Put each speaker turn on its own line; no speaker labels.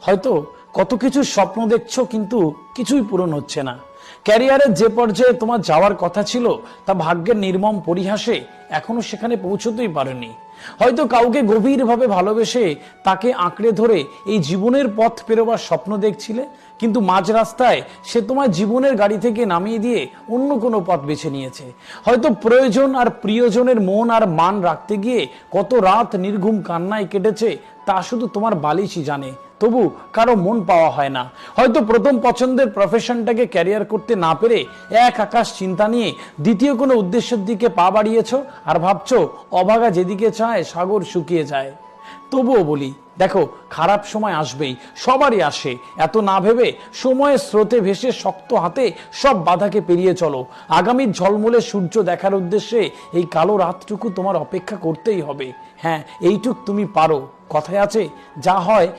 হয়তো কত কিছু স্বপ্ন দেখছো কিন্তু কিছুই পূরণ হচ্ছে না। ক্যারিয়ারের যে পর্যায়ে তোমার যাওয়ার কথা ছিল তা ভাগ্যের নির্মম পরিহাসে এখনো সেখানে পৌঁছতেই পারেনি। হয়তো কাউকে গভীরভাবে ভালোবেসে তাকে আঁকড়ে ধরে এই জীবনের পথ পেরোবার স্বপ্ন দেখছিলে, কিন্তু মাঝ রাস্তায় সে তোমার জীবনের গাড়ি থেকে নামিয়ে দিয়ে অন্য কোনো পথ বেছে নিয়েছে। হয়তো প্রয়োজন আর প্রিয়জনের মন আর মান রাখতে গিয়ে কত রাত নির্ঘুম কান্নায় কেটেছে তা শুধু তোমার বালিশই জানে, তবু কারো মন পাওয়া হয় না। হয়তো প্রথম পছন্দের প্রফেশনটাকে ক্যারিয়ার করতে না পেরে এক আকাশ চিন্তা নিয়ে দ্বিতীয় কোনো উদ্দেশ্যের দিকে পা বাড়িয়েছো আর ভাবছো অভাগা যেদিকে চায় সাগর শুকিয়ে যায়। তবুও বলি, দেখো, খারাপ সময় আসবেই, সবারই আসে। এত না ভেবে সময়ের স্রোতে ভেসে শক্ত হাতে সব বাধাকে পেরিয়ে চলো। আগামীর ঝলমলে সূর্য দেখার উদ্দেশ্যে এই কালো রাতটুকু তোমার অপেক্ষা করতেই হবে। হ্যাঁ, এইটুক তুমি পারো। কথায় আছে, যা হয়